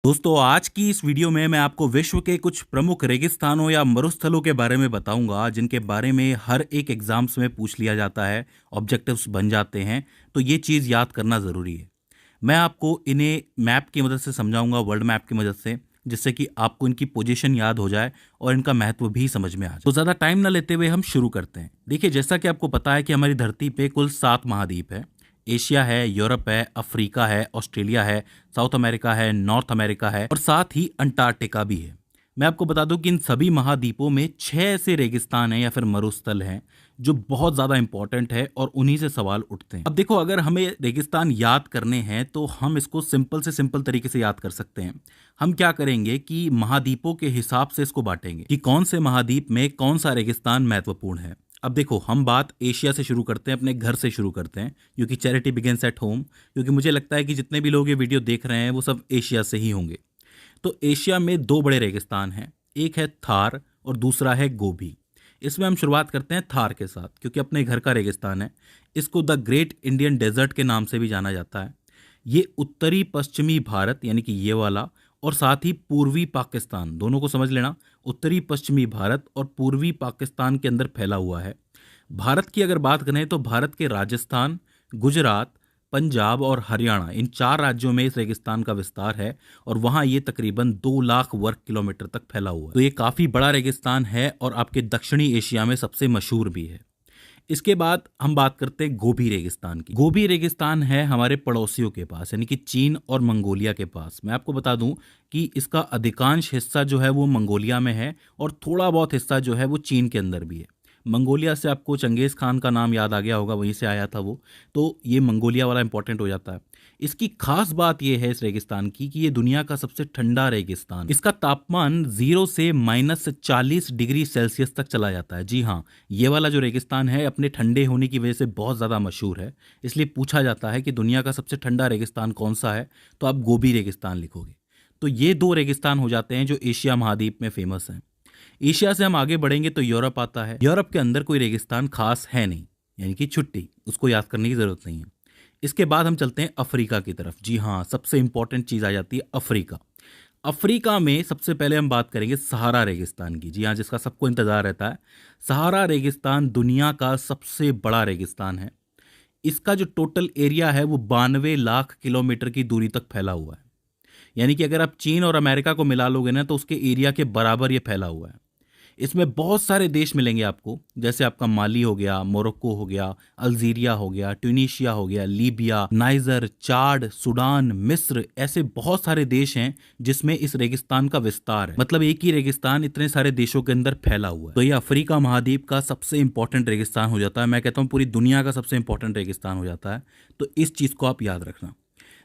दोस्तों, आज की इस वीडियो में मैं आपको विश्व के कुछ प्रमुख रेगिस्तानों या मरुस्थलों के बारे में बताऊंगा जिनके बारे में हर एक एग्जाम्स में पूछ लिया जाता है। ऑब्जेक्टिव्स बन जाते हैं, तो ये चीज़ याद करना ज़रूरी है। मैं आपको इन्हें मैप की मदद से समझाऊंगा, वर्ल्ड मैप की मदद से, जिससे कि आपको इनकी पोजीशन याद हो जाए और इनका महत्व भी समझ में आ जाए। तो ज़्यादा टाइम ना लेते हुए हम शुरू करते हैं। देखिए, जैसा कि आपको पता है कि हमारी धरती पे कुल 7 महाद्वीप है। एशिया है, यूरोप है, अफ्रीका है, ऑस्ट्रेलिया है, साउथ अमेरिका है, नॉर्थ अमेरिका है और साथ ही अंटार्कटिका भी है। मैं आपको बता दूं कि इन सभी महाद्वीपों में 6 ऐसे रेगिस्तान हैं या फिर मरुस्थल हैं जो बहुत ज़्यादा इंपॉर्टेंट है और उन्हीं से सवाल उठते हैं। अब देखो, अगर हमें रेगिस्तान याद करने हैं तो हम इसको सिंपल से सिंपल तरीके से याद कर सकते हैं। हम क्या करेंगे कि महाद्वीपों के हिसाब से इसको बांटेंगे कि कौन से महाद्वीप में कौन सा रेगिस्तान महत्वपूर्ण है। अब देखो, हम बात एशिया से शुरू करते हैं, अपने घर से शुरू करते हैं, क्योंकि चैरिटी बिगिंस एट होम। क्योंकि मुझे लगता है कि जितने भी लोग ये वीडियो देख रहे हैं वो सब एशिया से ही होंगे। तो एशिया में 2 बड़े रेगिस्तान हैं, एक है थार और दूसरा है गोबी। इसमें हम शुरुआत करते हैं थार के साथ, क्योंकि अपने घर का रेगिस्तान है। इसको द ग्रेट इंडियन डेजर्ट के नाम से भी जाना जाता है। ये उत्तरी पश्चिमी भारत, यानी कि ये वाला, और साथ ही पूर्वी पाकिस्तान, दोनों को समझ लेना। उत्तरी पश्चिमी भारत और पूर्वी पाकिस्तान के अंदर फैला हुआ है। भारत की अगर बात करें तो भारत के राजस्थान, गुजरात, पंजाब और हरियाणा, इन 4 राज्यों में इस रेगिस्तान का विस्तार है और वहां ये तकरीबन 2 लाख वर्ग किलोमीटर तक फैला हुआ है। तो ये काफी बड़ा रेगिस्तान है और आपके दक्षिणी एशिया में सबसे मशहूर भी है। इसके बाद हम बात करते हैं गोबी रेगिस्तान की। गोबी रेगिस्तान है हमारे पड़ोसियों के पास, यानी कि चीन और मंगोलिया के पास। मैं आपको बता दूं कि इसका अधिकांश हिस्सा जो है वो मंगोलिया में है और थोड़ा बहुत हिस्सा जो है वो चीन के अंदर भी है। मंगोलिया से आपको चंगेज़ खान का नाम याद आ गया होगा, वहीं से आया था वो। तो ये मंगोलिया वाला इंपॉर्टेंट हो जाता है। इसकी खास बात यह है इस रेगिस्तान की कि ये दुनिया का सबसे ठंडा रेगिस्तान। इसका तापमान 0 से -40 डिग्री सेल्सियस तक चला जाता है। जी हाँ, ये वाला जो रेगिस्तान है अपने ठंडे होने की वजह से बहुत ज़्यादा मशहूर है। इसलिए पूछा जाता है कि दुनिया का सबसे ठंडा रेगिस्तान कौन सा है, तो आप गोबी रेगिस्तान लिखोगे। तो ये 2 रेगिस्तान हो जाते हैं जो एशिया महाद्वीप में फेमस हैं। एशिया से हम आगे बढ़ेंगे तो यूरोप आता है। यूरोप के अंदर कोई रेगिस्तान खास है नहीं, यानी कि छुट्टी, उसको याद करने की जरूरत नहीं है। इसके बाद हम चलते हैं अफ्रीका की तरफ। जी हाँ, सबसे इंपॉर्टेंट चीज आ जाती है अफ्रीका। अफ्रीका में सबसे पहले हम बात करेंगे सहारा रेगिस्तान की। जी हाँ, जिसका सबको इंतजार रहता है। सहारा रेगिस्तान दुनिया का सबसे बड़ा रेगिस्तान है। इसका जो टोटल एरिया है वो 92 लाख किलोमीटर की दूरी तक फैला हुआ है। यानी कि अगर आप चीन और अमेरिका को मिला लोगे ना तो उसके एरिया के बराबर ये फैला हुआ है। इसमें बहुत सारे देश मिलेंगे आपको, जैसे आपका माली हो गया, मोरक्को हो गया, अल्जीरिया हो गया, ट्यूनीशिया हो गया, लीबिया, नाइजर, चाड, सूडान, मिस्र, ऐसे बहुत सारे देश हैं जिसमें इस रेगिस्तान का विस्तार है। मतलब एक ही रेगिस्तान इतने सारे देशों के अंदर फैला हुआ है। तो ये अफ्रीका महाद्वीप का सबसे इंपॉर्टेंट रेगिस्तान हो जाता है। मैं कहता हूँ पूरी दुनिया का सबसे इंपॉर्टेंट रेगिस्तान हो जाता है। तो इस चीज को आप याद रखना।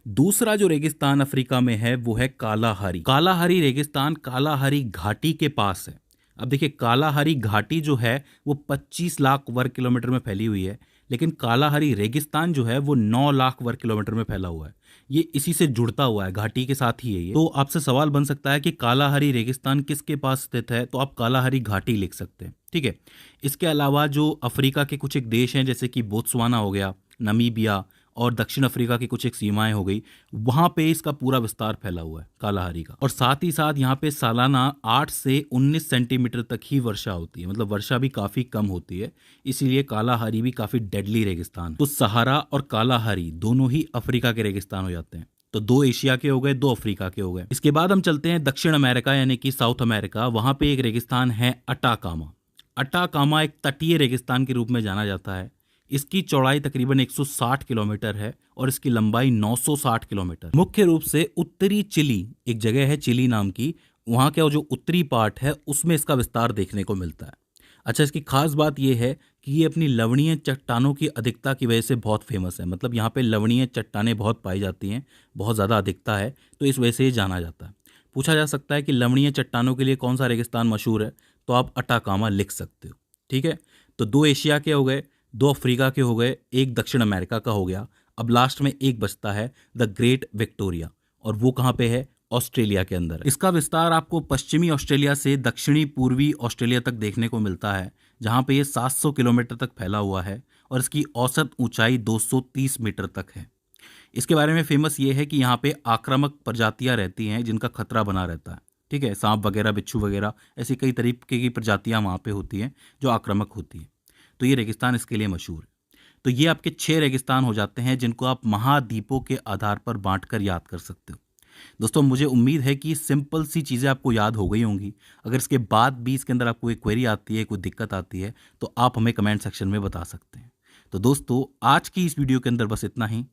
दूसरा जो रेगिस्तान अफ्रीका में है वो है कालाहारी। कालाहारी रेगिस्तान कालाहारी घाटी के पास है। अब देखिए, कालाहारी घाटी जो है वो 25 लाख वर्ग किलोमीटर में फैली हुई है, लेकिन कालाहारी रेगिस्तान जो है वो 9 लाख वर्ग किलोमीटर में फैला हुआ है। ये इसी से जुड़ता हुआ है, घाटी के साथ ही है ये। तो आपसे सवाल बन सकता है कि कालाहारी रेगिस्तान किसके पास स्थित है, तो आप कालाहारी घाटी लिख सकते हैं। ठीक है। इसके अलावा जो अफ्रीका के कुछ एक देश हैं, जैसे कि बोत्सवाना हो गया, नमीबिया और दक्षिण अफ्रीका की कुछ एक सीमाएं हो गई, वहां पे इसका पूरा विस्तार फैला हुआ है कालाहारी का। और साथ ही साथ यहाँ पे सालाना 8 से 19 सेंटीमीटर तक ही वर्षा होती है। मतलब वर्षा भी काफी कम होती है, इसीलिए कालाहारी भी काफी डेडली रेगिस्तान। तो सहारा और कालाहारी दोनों ही अफ्रीका के रेगिस्तान हो जाते हैं। तो 2 एशिया के हो गए, 2 अफ्रीका के हो गए। इसके बाद हम चलते हैं दक्षिण अमेरिका, यानी कि साउथ अमेरिका। वहां पे एक रेगिस्तान है अटाकामा। अटाकामा एक तटीय रेगिस्तान के रूप में जाना जाता है। इसकी चौड़ाई तकरीबन 160 किलोमीटर है और इसकी लंबाई 960 किलोमीटर। मुख्य रूप से उत्तरी चिली, एक जगह है चिली नाम की, वहाँ का जो उत्तरी पार्ट है उसमें इसका विस्तार देखने को मिलता है। अच्छा, इसकी खास बात यह है कि ये अपनी लवणीय चट्टानों की अधिकता की वजह से बहुत फेमस है। मतलब यहाँ पे लवणीय चट्टानें बहुत पाई जाती हैं, बहुत ज़्यादा अधिकता है, तो इस वजह से ये जाना जाता है। पूछा जा सकता है कि लवणीय चट्टानों के लिए कौन सा रेगिस्तान मशहूर है, तो आप अटाकामा लिख सकते हो। ठीक है। तो 2 एशिया के हो गए, 2 अफ्रीका के हो गए, एक दक्षिण अमेरिका का हो गया। अब लास्ट में एक बचता है द ग्रेट विक्टोरिया, और वो कहाँ पे है? ऑस्ट्रेलिया के अंदर है। इसका विस्तार आपको पश्चिमी ऑस्ट्रेलिया से दक्षिणी पूर्वी ऑस्ट्रेलिया तक देखने को मिलता है, जहाँ पे ये 700 किलोमीटर तक फैला हुआ है और इसकी औसत ऊंचाई 230 मीटर तक है। इसके बारे में फेमस ये है कि यहाँ पे आक्रामक प्रजातियाँ रहती हैं जिनका खतरा बना रहता है। ठीक है, सांप वगैरह, बिच्छू वगैरह, ऐसी कई तरीके की प्रजातियाँ वहाँ पे होती हैं जो आक्रामक होती हैं। तो ये रेगिस्तान इसके लिए मशहूर है। तो ये आपके 6 रेगिस्तान हो जाते हैं जिनको आप महाद्वीपों के आधार पर बांटकर याद कर सकते हो। दोस्तों, मुझे उम्मीद है कि सिंपल सी चीज़ें आपको याद हो गई होंगी। अगर इसके बाद भी इसके अंदर आपको कोई क्वेरी आती है, कोई दिक्कत आती है, तो आप हमें कमेंट सेक्शन में बता सकते हैं। तो दोस्तों, आज की इस वीडियो के अंदर बस इतना ही।